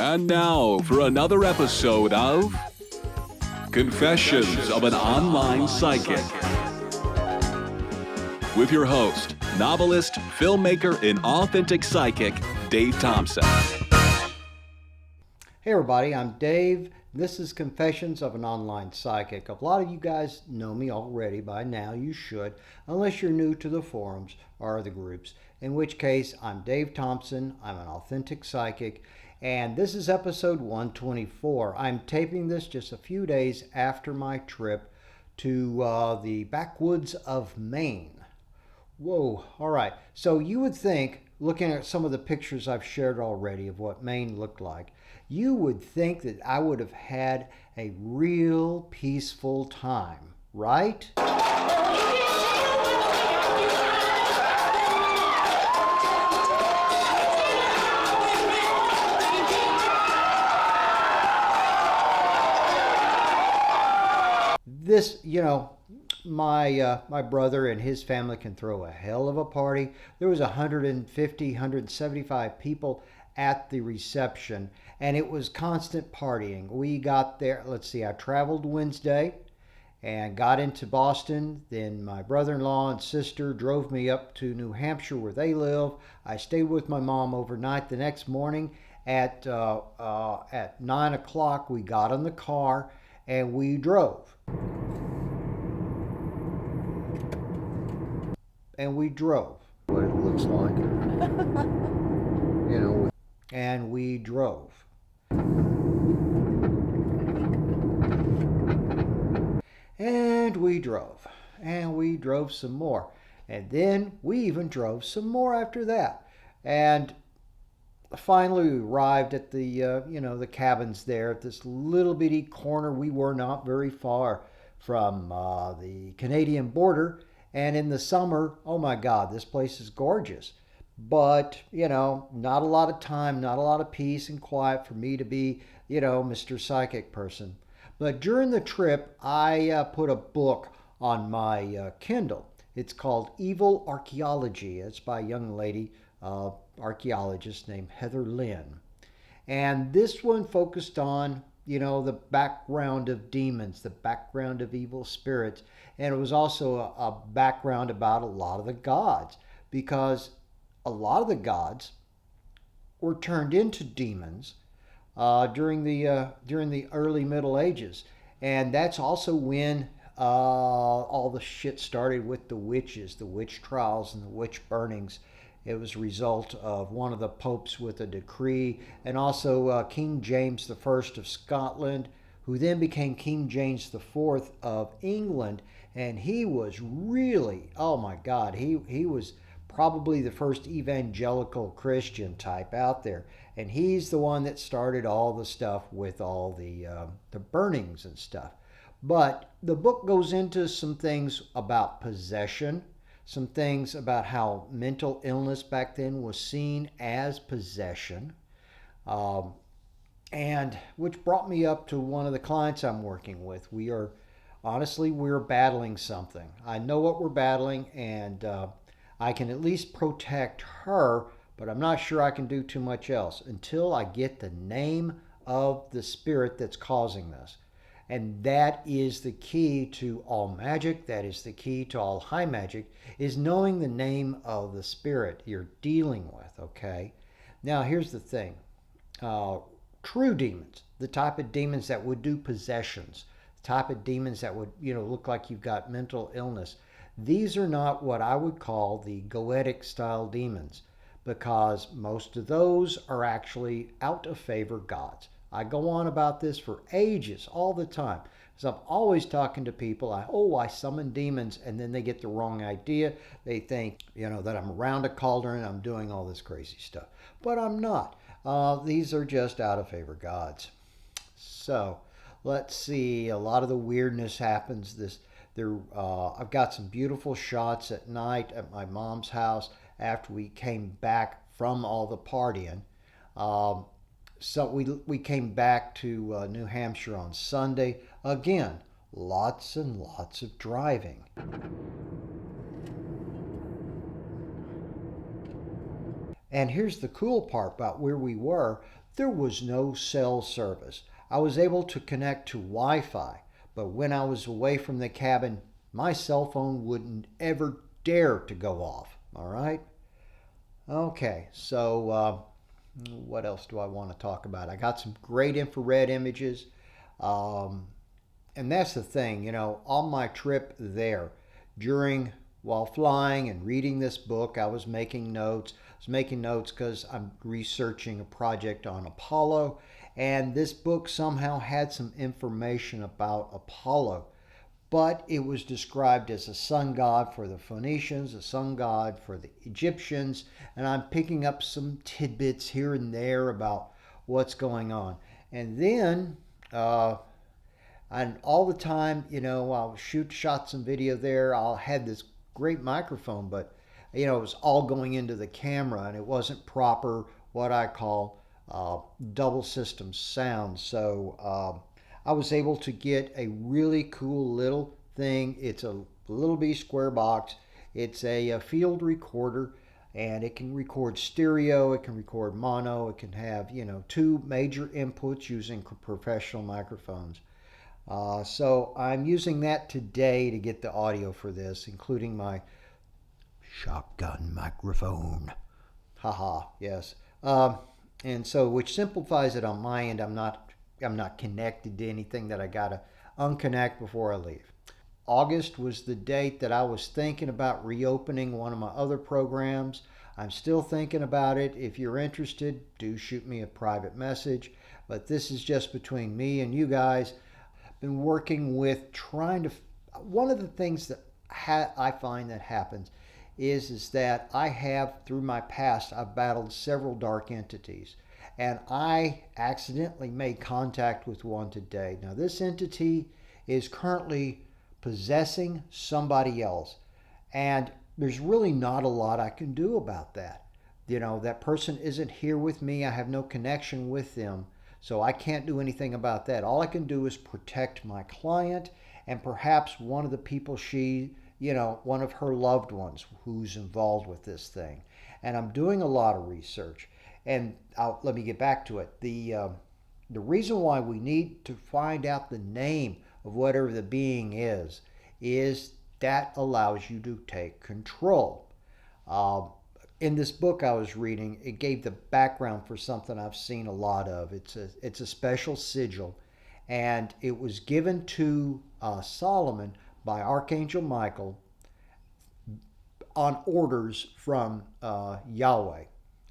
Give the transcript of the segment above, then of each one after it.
And now for another episode of Confessions of an Online Psychic with your host, novelist, filmmaker, and authentic psychic, Dave Thompson. Hey everybody, I'm Dave. This is Confessions of an Online Psychic. A lot of you guys know me already by now. You should, unless you're new to the forums or the groups, in which case I'm Dave Thompson. I'm an authentic psychic, and this is episode 124. I'm taping this just a few days after my trip to the backwoods of Maine. Whoa, all right. So you would think, looking at some of the pictures I've shared already of what Maine looked like, you would think that I would have had a real peaceful time, right? This, my brother and his family can throw a hell of a party. There was 150, 175 people at the reception, and it was constant partying. We got there, I traveled Wednesday and got into Boston. Then my brother-in-law and sister drove me up to New Hampshire where they live. I stayed with my mom overnight. The next morning at 9 o'clock, we got in the car and we drove. And we drove. What it looks like. And we drove. And we drove. And we drove some more. And then we even drove some more after that. And finally we arrived at the cabins there at this little bitty corner. We were not very far from the Canadian border. And in the summer, oh my God, this place is gorgeous. But, not a lot of time, not a lot of peace and quiet for me to be, Mr. Psychic person. But during the trip, I put a book on my Kindle. It's called Evil Archaeology. It's by a young lady, archaeologist named Heather Lynn. And this one focused on, the background of demons, the background of evil spirits. And it was also a background about a lot of the gods, because a lot of the gods were turned into demons during the early Middle Ages. And that's also when all the shit started with the witches, the witch trials and the witch burnings. It was a result of one of the popes with a decree, and also King James I of Scotland, who then became King James IV of England. And he was really, oh my God, he was probably the first evangelical Christian type out there. And he's the one that started all the stuff with all the burnings and stuff. But the book goes into some things about possession, some things about how mental illness back then was seen as possession, and which brought me up to one of the clients I'm working with. We're battling something. I know what we're battling, and I can at least protect her, but I'm not sure I can do too much else until I get the name of the spirit that's causing this. And that is the key to all magic. That is the key to all high magic, is knowing the name of the spirit you're dealing with, okay? Now, here's the thing. True demons, the type of demons that would do possessions, the type of demons that would, look like you've got mental illness, these are not what I would call the goetic style demons, because most of those are actually out of favor gods. I go on about this for ages, all the time, because I'm always talking to people. I summon demons, and then they get the wrong idea. They think, that I'm around a cauldron and I'm doing all this crazy stuff. But I'm not. These are just out of favor gods. So, let's see. A lot of the weirdness happens. I've got some beautiful shots at night at my mom's house after we came back from all the partying. So we came back to New Hampshire on Sunday. Again, lots and lots of driving. And here's the cool part about where we were. there was no cell service. I was able to connect to Wi-Fi, but when I was away from the cabin, my cell phone wouldn't ever dare to go off. All right? Okay, so what else do I want to talk about? I got some great infrared images. Um, and that's the thing, on my trip there, while flying and reading this book, I was making notes. I was making notes because I'm researching a project on Apollo, and this book somehow had some information about Apollo, but it was described as a sun god for the Phoenicians, a sun god for the Egyptians, and I'm picking up some tidbits here and there about what's going on. And then, and all the time, I'll shot some video there. I'll had this great microphone, but it was all going into the camera, and it wasn't proper, what I call double system sound. So I was able to get a really cool little thing. It's a little bitty square box. It's a field recorder, and it can record stereo, it can record mono, it can have, two major inputs using professional microphones. So I'm using that today to get the audio for this, including my shotgun microphone. Haha, yes. And so, which simplifies it on my end. I'm not connected to anything that I gotta unconnect before I leave. August was the date that I was thinking about reopening one of my other programs. I'm still thinking about it. If you're interested, do shoot me a private message. But this is just between me and you guys. Been working with one of the things that I find that happens is that I have, through my past, I've battled several dark entities, and I accidentally made contact with one today. Now this entity is currently possessing somebody else, and there's really not a lot I can do about that. That person isn't here with me. I have no connection with them. So I can't do anything about that. All I can do is protect my client and perhaps one of the people one of her loved ones who's involved with this thing. And I'm doing a lot of research. And let me get back to it. The reason why we need to find out the name of whatever the being is that allows you to take control. In this book I was reading, it gave the background for something I've seen a lot of. It's a special sigil, and it was given to Solomon by Archangel Michael on orders from Yahweh.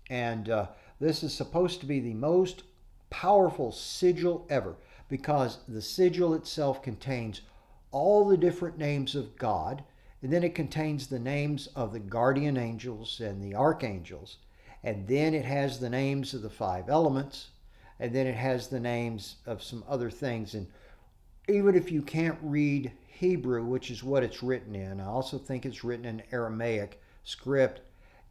And this is supposed to be the most powerful sigil ever, because the sigil itself contains all the different names of God. And then it contains the names of the guardian angels and the archangels. And then it has the names of the 5 elements. And then it has the names of some other things. And even if you can't read Hebrew, which is what it's written in, I also think it's written in Aramaic script,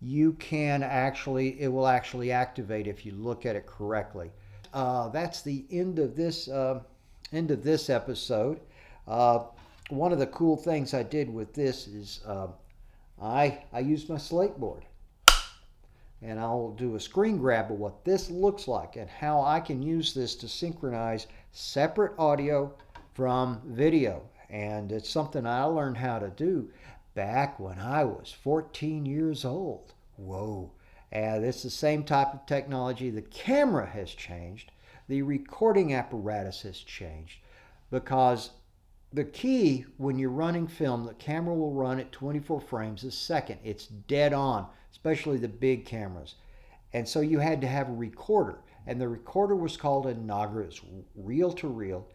it will actually activate if you look at it correctly. That's the end of this episode. One of the cool things I did with this is I used my slate board, and I'll do a screen grab of what this looks like and how I can use this to synchronize separate audio from video. And it's something I learned how to do back when I was 14 years old. Whoa. And it's the same type of technology. The camera has changed. The recording apparatus has changed, because the key, when you're running film, the camera will run at 24 frames a second. It's dead on, especially the big cameras. And so you had to have a recorder. And the recorder was called a Nagra. It's reel to reel.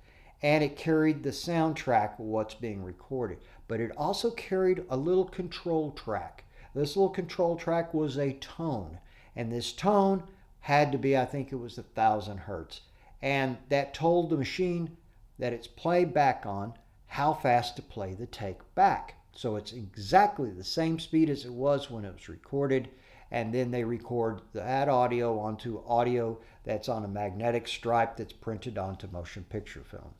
And it carried the soundtrack of what's being recorded. But it also carried a little control track. This little control track was a tone. And this tone had to be, I think it was 1,000 hertz. And that told the machine that it's played back on how fast to play the take back. So it's exactly the same speed as it was when it was recorded, and then they record that audio onto audio that's on a magnetic stripe that's printed onto motion picture film.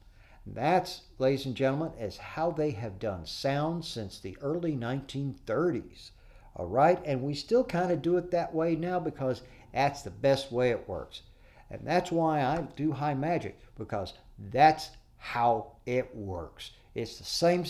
That's, ladies and gentlemen, is how they have done sound since the early 1930s. All right, and we still kind of do it that way now because that's the best way it works. And that's why I do high magic, because that's how it works. It's the same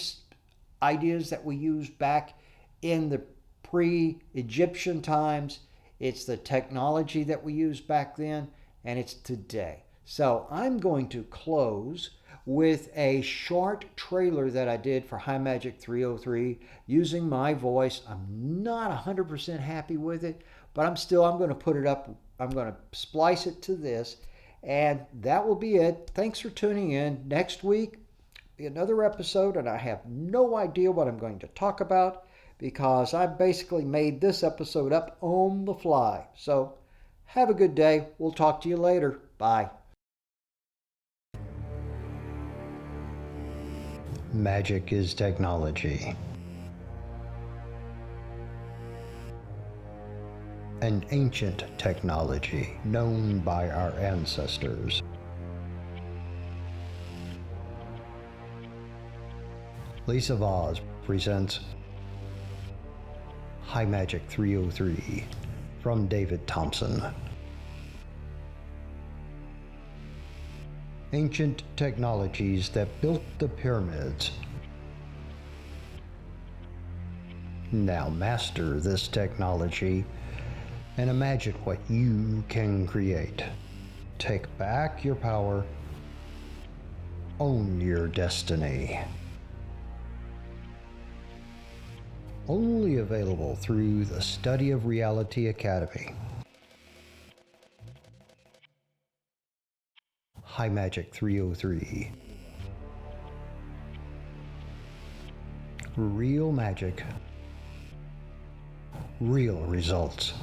ideas that we used back in the pre-Egyptian times. It's the technology that we used back then, and it's today. So I'm going to close with a short trailer that I did for High Magic 303 using my voice. I'm not 100% happy with it, but I'm going to put it up. I'm going to splice it to this, and that will be it. Thanks for tuning in. Next week, another episode, and I have no idea what I'm going to talk about because I basically made this episode up on the fly. So have a good day. We'll talk to you later. Bye. Magic is technology. An ancient technology known by our ancestors. Lisa Voss presents High Magic 303 from David Thompson. Ancient technologies that built the pyramids. Now master this technology and imagine what you can create. Take back your power. Own your destiny. Only available through the Study of Reality Academy. High Magic 303. Real magic. Real results.